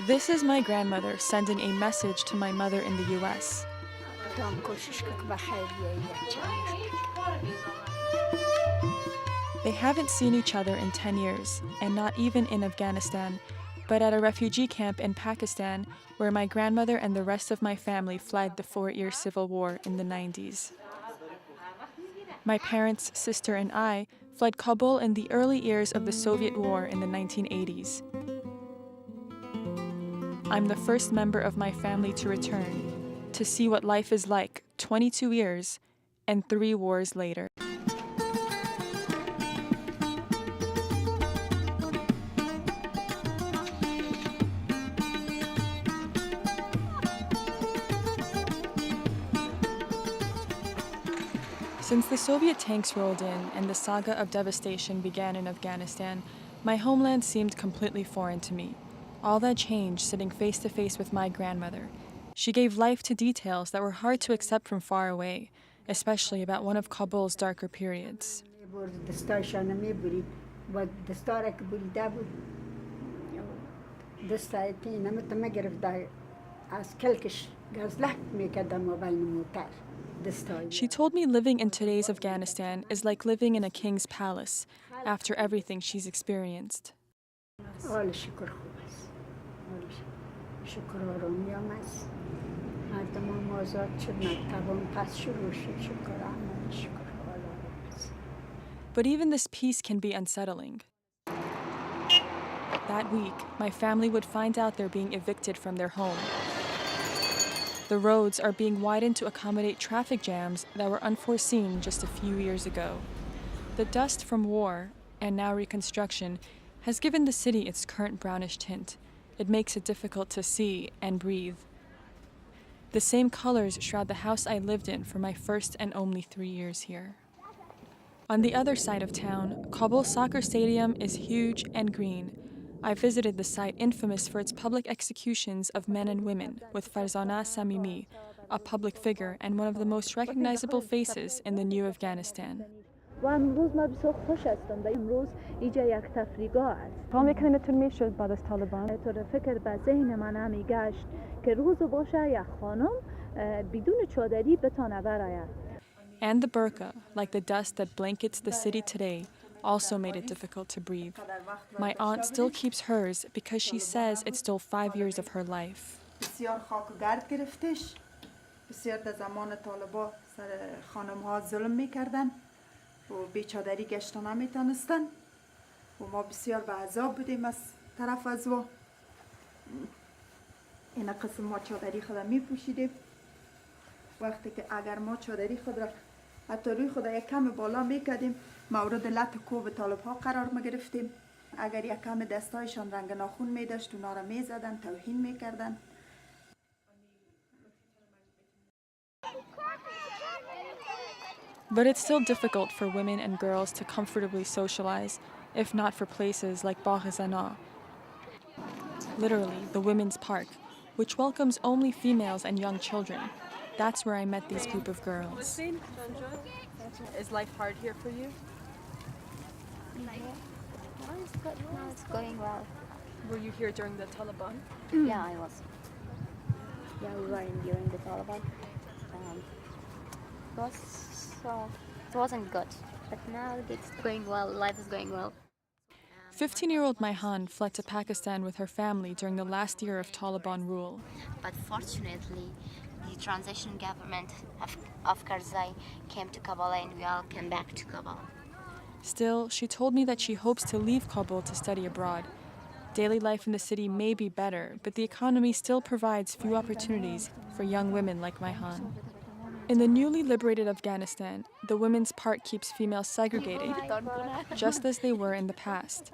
This is my grandmother sending a message to my mother in the US. They haven't seen each other in 10 years, and not even in Afghanistan, but at a refugee camp in Pakistan, where my grandmother and the rest of my family fled the 4-year civil war in the 90s. My parents, sister, and I fled Kabul in the early years of the Soviet war in the 1980s. I'm the first member of my family to return, to see what life is like 22 years and 3 wars later. Since the Soviet tanks rolled in and the saga of devastation began in Afghanistan, my homeland seemed completely foreign to me. All that changed sitting face to face with my grandmother. She gave life to details that were hard to accept from far away, especially about one of Kabul's darker periods. She told me living in today's Afghanistan is like living in a king's palace after everything she's experienced. But even this peace can be unsettling. That week, my family would find out they're being evicted from their home. The roads are being widened to accommodate traffic jams that were unforeseen just a few years ago. The dust from war, and now reconstruction, has given the city its current brownish tint. It makes it difficult to see and breathe. The same colors shroud the house I lived in for my first and only 3 years here. On the other side of town, Kabul Soccer Stadium is huge and green. I visited the site infamous for its public executions of men and women, with Farzana Samimi, a public figure and one of the most recognizable faces in the new Afghanistan. And the burqa, like the dust that blankets the city today, also made it difficult to breathe. My aunt still keeps hers because she says it stole 5 years of her life. حتی روی خدا یک کم بالا میکردیم مورد لط کوب طالب ها قرار میگرفتیم اگر یک کم دستایشان رنگ ناخون میداشت اونا را میزدن توهین میکردن. But it's still difficult for women and girls to comfortably socialize, if not for places like Bagh-e-Zana, literally the women's park, which welcomes only females and young children. That's where I met these group of girls. Is life hard here for you? No, it's good. No, it's going well. Were you here during the Taliban? Yeah, I was. Yeah, we were in during the Taliban. It wasn't good, but now it's going well. Life is going well. 15-year-old Maihan fled to Pakistan with her family during the last year of Taliban rule. But fortunately, the transition government of Karzai came to Kabul and we all came back to Kabul. Still, she told me that she hopes to leave Kabul to study abroad. Daily life in the city may be better, but the economy still provides few opportunities for young women like Maihan. In the newly liberated Afghanistan, the women's part keeps females segregated, just as they were in the past.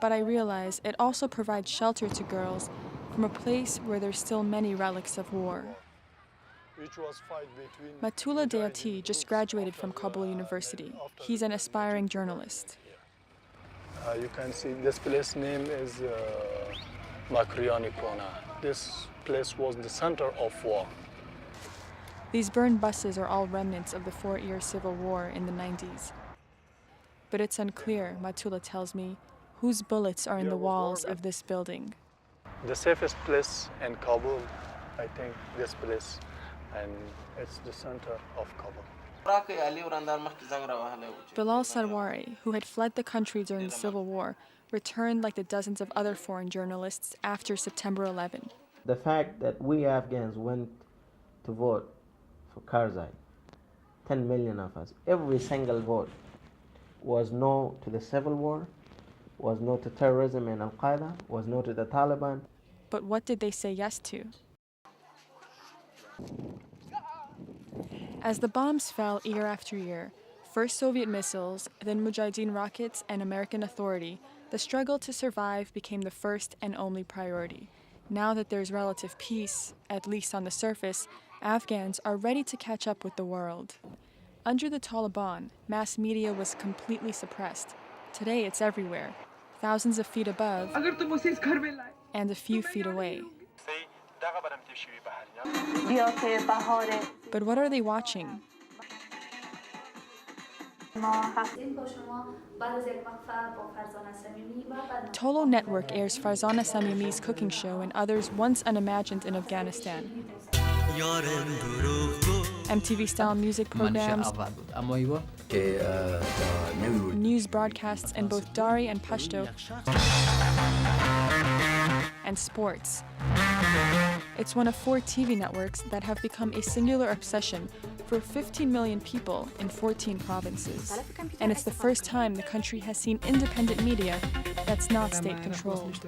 But I realize it also provides shelter to girls from a place where there's still many relics of war. Matula Deoti just graduated from Kabul University. He's an aspiring journalist. You can see this place name is Makriani Kona. This place was the center of war. These burned buses are all remnants of the 4-year civil war in the 90s. But it's unclear, Matula tells me, whose bullets are in the walls of this building. The safest place in Kabul, I think this place, and it's the center of Kabul. Bilal Sarwari, who had fled the country during the civil war, returned like the dozens of other foreign journalists after September 11. The fact that we Afghans went to vote for Karzai, 10 million of us, every single vote was no to the civil war, was no to terrorism and Al-Qaeda, was no to the Taliban. But what did they say yes to? As the bombs fell year after year, first Soviet missiles, then Mujahideen rockets and American authority, the struggle to survive became the first and only priority. Now that there's relative peace, at least on the surface, Afghans are ready to catch up with the world. Under the Taliban, mass media was completely suppressed. Today it's everywhere, thousands of feet above and a few feet away. But what are they watching? Tolo Network airs Farzana Samimi's cooking show and others once unimagined in Afghanistan. MTV-style music programs, news broadcasts in both Dari and Pashto, and sports. It's one of 4 TV networks that have become a singular obsession for 15 million people in 14 provinces. And it's the first time the country has seen independent media that's not state-controlled.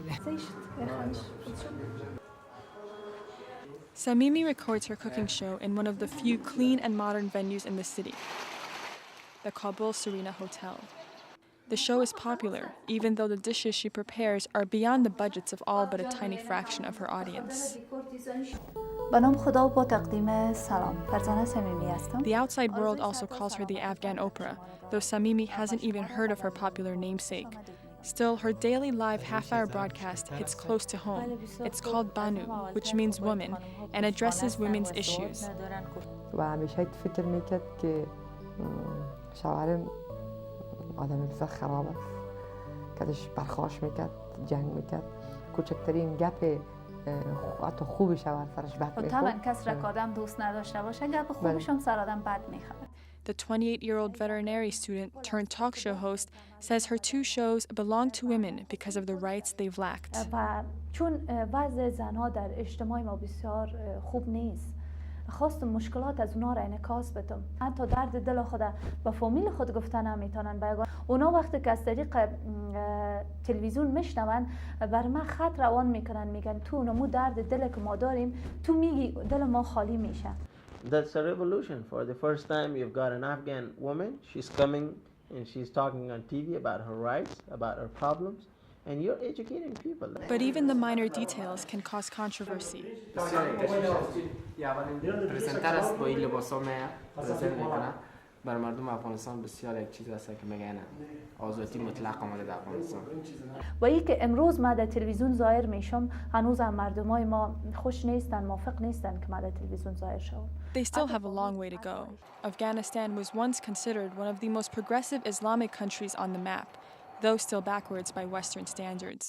Samimi records her cooking show in one of the few clean and modern venues in the city, the Kabul Serena Hotel. The show is popular, even though the dishes she prepares are beyond the budgets of all but a tiny fraction of her audience. The outside world also calls her the Afghan Oprah, though Samimi hasn't even heard of her popular namesake. Still, her daily live half-hour broadcast hits close to home. It's called Banu, which means woman, and addresses women's issues. آدم بسیار خراب است کدش برخاش میکرد جنگ میکرد کوچکترین گپ حتی خوبی شود سرش بد میخورد طبعا کس را که آدم دوست نداشته باشه گپ خوبش هم سر آدم بد میخورد. The 28-year-old veterinary student turned talk show host says her 2 shows belong to women because of the rights they've lacked. و چون وضع زنها در اجتماع ما بسیار خوب نیست خواستم مشکلات از اونا را انعکاس بدم حتی درد دل خود به فامیل خود گفتن نمیتونن بگن اونا وقتی که از طریق تلویزیون میشنون بر من خط روان میکنن میگن تو نمو درد دل که ما داریم تو میگی دل ما خالی میشه. That's a revolution. For the first time you've got an Afghan woman, she's coming and she's talking on TV about her rights, about her problems, and you're educating people. But even the minor details can cause controversy. پرزنتر است با این لباسا پرزنت میکنه بر مردم افغانستان بسیار یک چیز است که میگن آزادی مطلق آمده در افغانستان و این که امروز ما در تلویزیون ظاهر میشم هنوز هم مردمای ما خوش نیستن موافق نیستن که ما در تلویزیون ظاهر شوم. They still have a long way to go. Afghanistan was once considered one of the most progressive Islamic countries on the map, though still backwards by Western standards.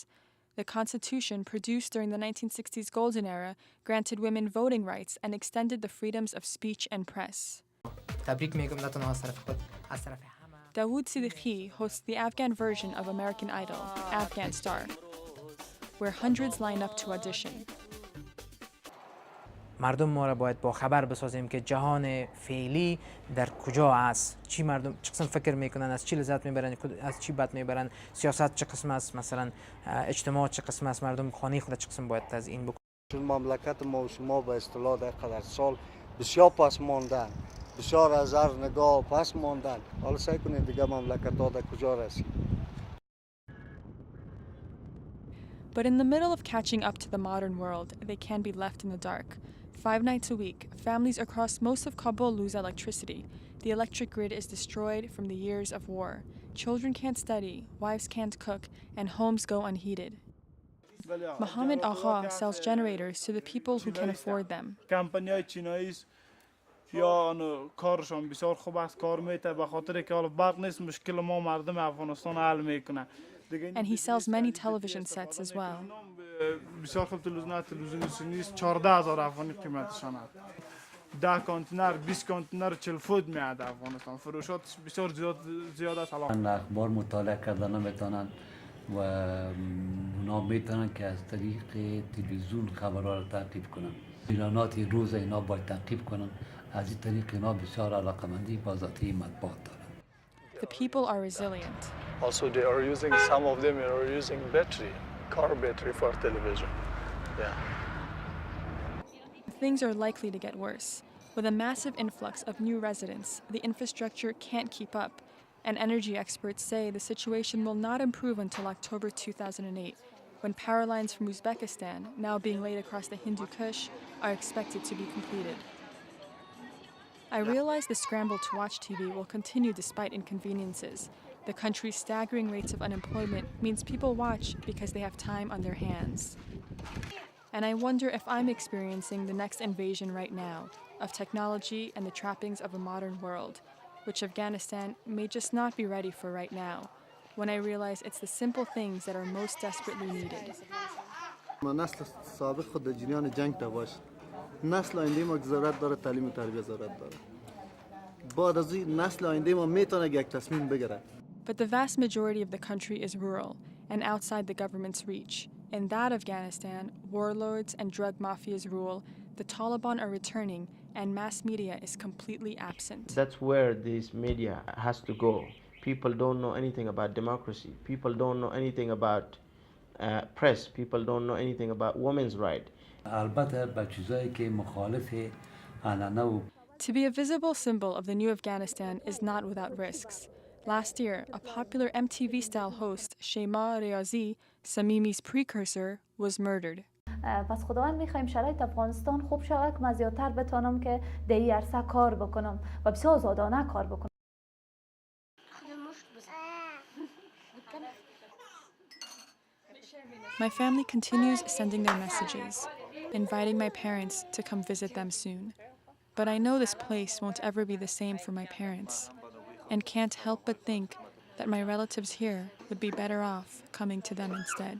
The constitution, produced during the 1960s golden era, granted women voting rights and extended the freedoms of speech and press. Dawood Siddiqui hosts the Afghan version of American Idol, Afghan Star, where hundreds line up to audition. مردم ما را باید با خبر بسازیم که جهان فعلی در کجا است، چی مردم چه قسم فکر میکنن، از چی لذت میبرن، از چی بد میبرن، سیاست چه قسم است، مثلا اجتماع چه قسم است، مردم خانه خود چه قسم باید تزیین بکنن. چون مملکت ما و شما به اصطلاح در قدر سال بسیار پس ماندن، بسیار از هر نگاه پس ماندن. حالا سعی کنید دیگه مملکت ها در کجا رسید. But in the middle of catching up to the modern world, they can be left in the dark. 5 nights a week, families across most of Kabul lose electricity. The electric grid is destroyed from the years of war. Children can't study, wives can't cook, and homes go unheated. Mohammed Agha sells generators to the people who can afford them. یا کارشان بسیار خوب است کار میته به خاطر که حالا برق نیست مشکل ما مردم افغانستان حل میکنه. And he sells many television sets as well. بسیار خوب تلویزیون سنیست 14,000 افغانی قیمتشان است. 10 کانتینر 20 کانتینر 40 فوت میاد افغانستان. فروشات بسیار زیاد است. من اخبار مطالعه کردن نمیتونن و اونا میتونن که از طریق تلویزیون خبرها را تعقیب کنن. اعلانات روز اینا باید تعقیب کنن. از این طریق اینا بسیار علاقمندی با ذاتی مطبوعات دارن. The people are resilient. Also, they are using, some of them are using battery, car battery for television. Yeah. Things are likely to get worse. With a massive influx of new residents, the infrastructure can't keep up, and energy experts say the situation will not improve until October 2008, when power lines from Uzbekistan, now being laid across the Hindu Kush, are expected to be completed. I realize the scramble to watch TV will continue despite inconveniences. The country's staggering rates of unemployment means people watch because they have time on their hands. And I wonder if I'm experiencing the next invasion right now of technology and the trappings of a modern world, which Afghanistan may just not be ready for right now, when I realize it's the simple things that are most desperately needed. نسل سابق خود در جریان جنگ تا باشه. نسل آینده ما ضرورت داره تعلیم و تربیت ضرورت داره. بعد از این نسل آینده ما میتونه یک تصمیم بگیره. But the vast majority of the country is rural and outside the government's reach. In that Afghanistan, warlords and drug mafias rule, the Taliban are returning, and mass media is completely absent. That's where this media has to go. People don't know anything about democracy. People don't know anything about press. People don't know anything about women's rights. البته با چیزایی که مخالف علنا و To be a visible symbol of the new Afghanistan is not without risks. Last year, a popular MTV-style host, Shema Riazi, Samimi's precursor, was murdered. پس خداوند میخوایم شرایط افغانستان خوب شود که من زیادتر بتانم که در این عرصه کار بکنم و بسیار آزادانه کار بکنم. My family continues sending their messages, inviting my parents to come visit them soon. But I know this place won't ever be the same for my parents, and can't help but think that my relatives here would be better off coming to them instead.